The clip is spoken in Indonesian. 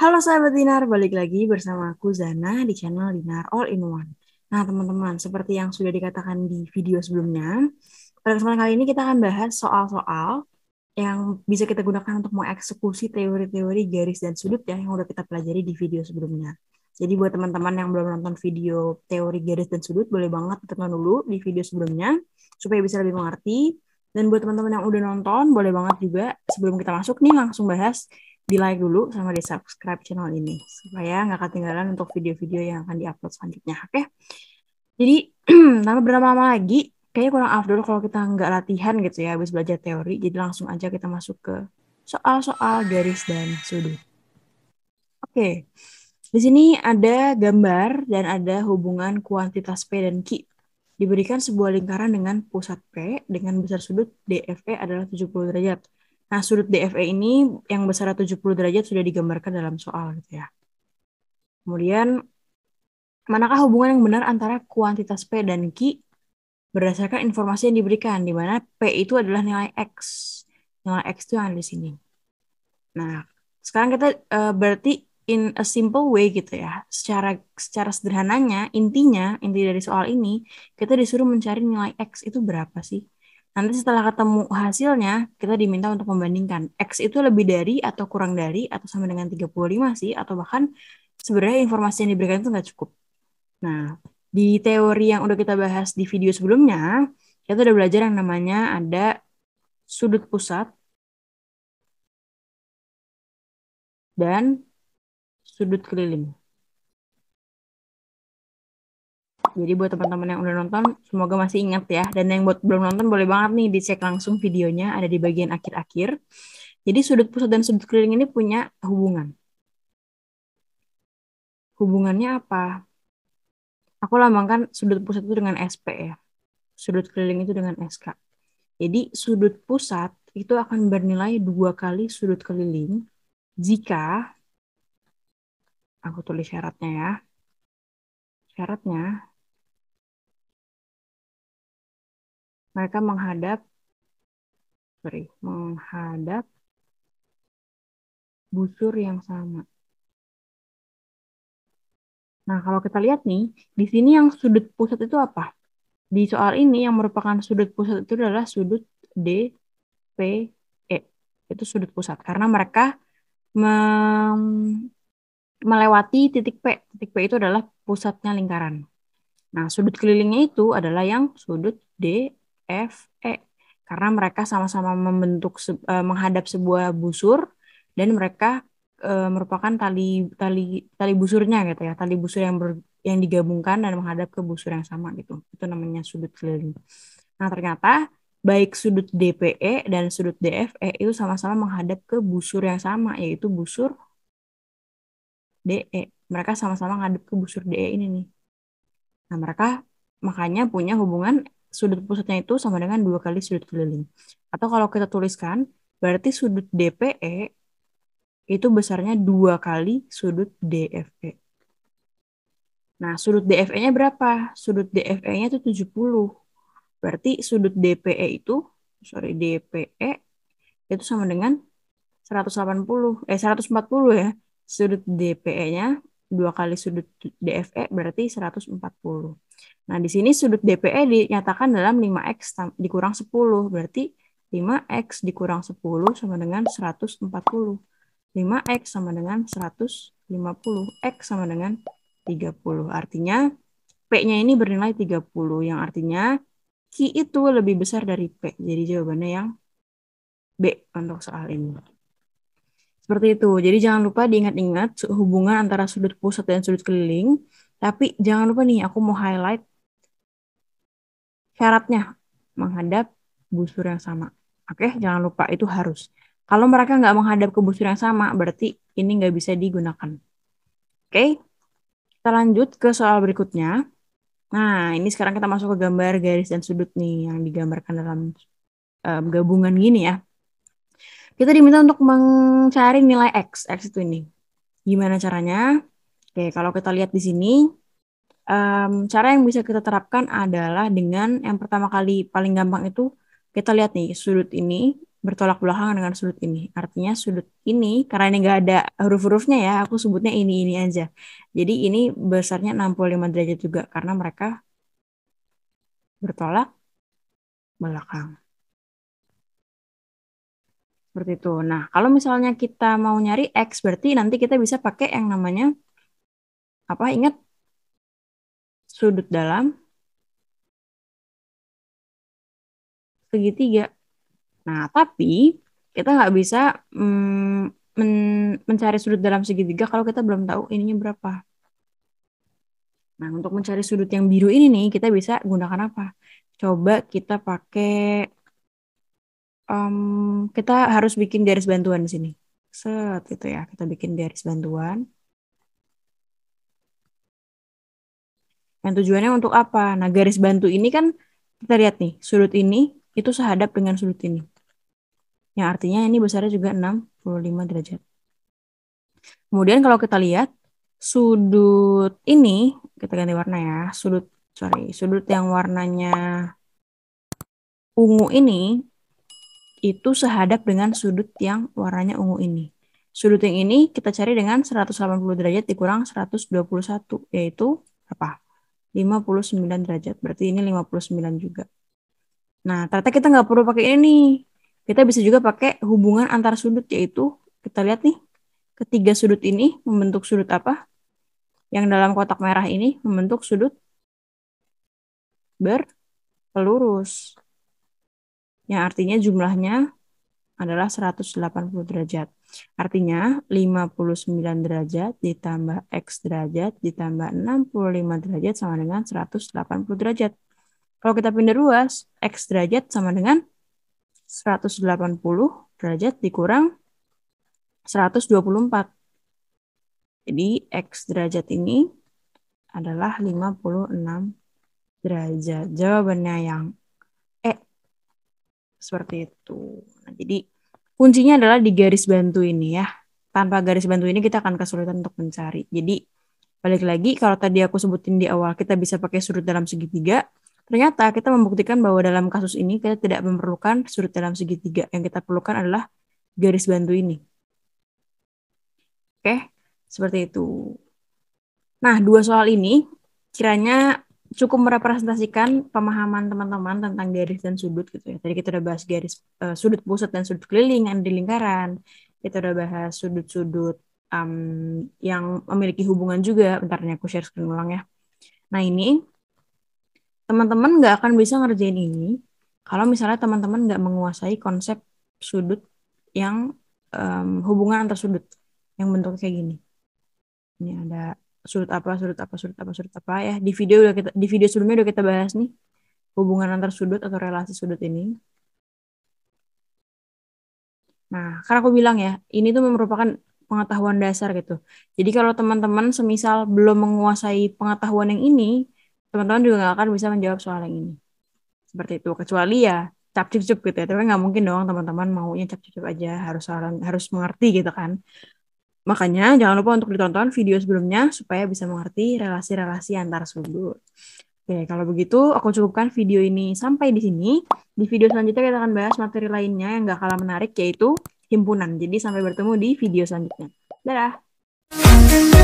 Halo sahabat Dinar, balik lagi bersama aku Zana di channel Dinar All in One. Nah teman-teman, seperti yang sudah dikatakan di video sebelumnya, pada kesempatan kali ini kita akan bahas soal-soal yang bisa kita gunakan untuk mengeksekusi teori-teori garis dan sudut ya, yang udah kita pelajari di video sebelumnya. Jadi buat teman-teman yang belum nonton video teori garis dan sudut, boleh banget tonton dulu di video sebelumnya, supaya bisa lebih mengerti. Dan buat teman-teman yang udah nonton, boleh banget juga sebelum kita masuk nih langsung bahas, di like dulu sama di subscribe channel ini supaya nggak ketinggalan untuk video-video yang akan diupload selanjutnya. Oke, jadi tanpa berlama-lama lagi, kayaknya kurang afdol kalau kita nggak latihan gitu ya habis belajar teori. Jadi langsung aja kita masuk ke soal-soal garis dan sudut. Oke, di sini ada gambar dan ada hubungan kuantitas P dan Q. Diberikan sebuah lingkaran dengan pusat P dengan besar sudut DFE adalah 70 derajat. Nah, sudut DFE ini yang besar 70 derajat sudah digambarkan dalam soal gitu ya. Kemudian, manakah hubungan yang benar antara kuantitas P dan Q berdasarkan informasi yang diberikan, di mana P itu adalah nilai X. Nilai X itu yang ada di sini. Nah, sekarang kita berarti in a simple way gitu ya. Secara sederhananya, inti dari soal ini, kita disuruh mencari nilai X itu berapa sih? Nanti setelah ketemu hasilnya, kita diminta untuk membandingkan. X itu lebih dari atau kurang dari atau sama dengan 35 sih, atau bahkan sebenarnya informasi yang diberikan itu nggak cukup. Nah, di teori yang udah kita bahas di video sebelumnya, kita udah belajar yang namanya ada sudut pusat dan sudut keliling. Jadi buat teman-teman yang udah nonton, semoga masih ingat ya. Dan yang buat belum nonton, boleh banget nih dicek langsung videonya, ada di bagian akhir-akhir. Jadi sudut pusat dan sudut keliling ini punya hubungan. Hubungannya apa? Aku lambangkan sudut pusat itu dengan SP ya. Sudut keliling itu dengan SK. Jadi sudut pusat itu akan bernilai 2 kali sudut keliling jika, aku tulis syaratnya ya. Syaratnya, mereka menghadap busur yang sama. Nah, kalau kita lihat nih, di sini yang sudut pusat itu apa? Di soal ini yang merupakan sudut pusat itu adalah sudut D, P, E. Itu sudut pusat karena mereka melewati titik P. Titik P itu adalah pusatnya lingkaran. Nah, sudut kelilingnya itu adalah yang sudut D, F, E. Karena mereka sama-sama menghadap sebuah busur dan mereka merupakan tali tali tali busurnya gitu ya, tali busur yang digabungkan dan menghadap ke busur yang sama gitu. Itu namanya sudut keliling. Nah, ternyata baik sudut DPE dan sudut DFE itu sama-sama menghadap ke busur yang sama, yaitu busur DE. Mereka sama-sama menghadap ke busur DE ini nih. Nah, mereka makanya punya hubungan sudut pusatnya itu sama dengan 2 kali sudut keliling. Atau kalau kita tuliskan, berarti sudut DPE itu besarnya 2 kali sudut DFE. Nah, sudut DFE-nya berapa? Sudut DFE-nya itu 70. Berarti sudut DPE itu sama dengan 140 ya. Sudut DPE-nya 2 kali sudut DFE berarti 140. Nah, di sini sudut DPE dinyatakan dalam 5x dikurang 10. Berarti 5x dikurang 10 sama dengan 140. 5x sama dengan 150. X sama dengan 30. Artinya P-nya ini bernilai 30. Yang artinya Q itu lebih besar dari P. Jadi jawabannya yang B untuk soal ini. Seperti itu. Jadi jangan lupa diingat-ingat hubungan antara sudut pusat dan sudut keliling. Tapi jangan lupa nih, aku mau highlight syaratnya menghadap busur yang sama. Oke, jangan lupa itu harus. Kalau mereka nggak menghadap ke busur yang sama, berarti ini nggak bisa digunakan. Oke, kita lanjut ke soal berikutnya. Nah, ini sekarang kita masuk ke gambar garis dan sudut nih yang digambarkan dalam gabungan gini ya. Kita diminta untuk mencari nilai X. X itu ini. Gimana caranya? Oke, kalau kita lihat di sini, cara yang bisa kita terapkan adalah dengan yang pertama kali paling gampang itu kita lihat nih sudut ini bertolak belakang dengan sudut ini. Artinya sudut ini, karena ini nggak ada huruf-hurufnya ya, aku sebutnya ini aja. Jadi ini besarnya 65 derajat juga, karena mereka bertolak belakang. Seperti itu. Nah, kalau misalnya kita mau nyari X, berarti nanti kita bisa pakai yang namanya, apa, ingat? Sudut dalam segitiga. Nah, tapi kita nggak bisa mencari sudut dalam segitiga kalau kita belum tahu ininya berapa. Nah, untuk mencari sudut yang biru ini nih, kita bisa gunakan apa? Coba kita pakai, kita harus bikin garis bantuan di sini. Set, gitu ya. Kita bikin garis bantuan. Yang tujuannya untuk apa? Nah, garis bantu ini kan, kita lihat nih, sudut ini itu sehadap dengan sudut ini. Yang artinya ini besarnya juga 65 derajat. Kemudian kalau kita lihat, sudut ini, kita ganti warna ya. Sudut yang warnanya ungu ini itu sehadap dengan sudut yang warnanya ungu ini. Sudut yang ini kita cari dengan 180 derajat dikurang 121, yaitu apa? 59 derajat. Berarti ini 59 juga. Nah, ternyata kita nggak perlu pakai ini nih. Kita bisa juga pakai hubungan antar sudut, yaitu kita lihat nih, ketiga sudut ini membentuk sudut apa? Yang dalam kotak merah ini membentuk sudut berpelurus. Yang artinya jumlahnya adalah 180 derajat. Artinya 59 derajat ditambah X derajat ditambah 65 derajat sama dengan 180 derajat. Kalau kita pindah ruas, X derajat sama dengan 180 derajat dikurang 124. Jadi X derajat ini adalah 56 derajat. Jawabannya yang E. Seperti itu. Nah, jadi kuncinya adalah di garis bantu ini ya. Tanpa garis bantu ini kita akan kesulitan untuk mencari. Jadi balik lagi, kalau tadi aku sebutin di awal kita bisa pakai sudut dalam segitiga. Ternyata kita membuktikan bahwa dalam kasus ini kita tidak memerlukan sudut dalam segitiga. Yang kita perlukan adalah garis bantu ini. Oke, seperti itu. Nah, dua soal ini kiranya cukup merepresentasikan pemahaman teman-teman tentang garis dan sudut gitu ya. Tadi kita udah bahas garis sudut pusat dan sudut keliling yang di lingkaran. Kita udah bahas sudut-sudut yang memiliki hubungan juga. Bentar nih aku share screen ulang ya. Nah ini teman-teman nggak akan bisa ngerjain ini kalau misalnya teman-teman nggak menguasai konsep sudut yang hubungan antar sudut yang bentuknya kayak gini. Ini ada sudut apa, sudut apa, sudut apa, sudut apa ya. Di video sebelumnya udah kita bahas nih hubungan antar sudut atau relasi sudut ini. Nah, karena aku bilang ya, ini tuh merupakan pengetahuan dasar gitu. Jadi kalau teman-teman semisal belum menguasai pengetahuan yang ini, teman-teman juga nggak akan bisa menjawab soal yang ini. Seperti itu. Kecuali ya cap cip cup gitu ya. Tapi nggak mungkin dong teman-teman maunya cap cip cup aja, harus mengerti gitu kan. Makanya jangan lupa untuk ditonton video sebelumnya supaya bisa mengerti relasi-relasi antar sudut. Oke, kalau begitu aku cukupkan video ini sampai di sini. Di video selanjutnya kita akan bahas materi lainnya yang gak kalah menarik yaitu himpunan. Jadi sampai bertemu di video selanjutnya. Dadah!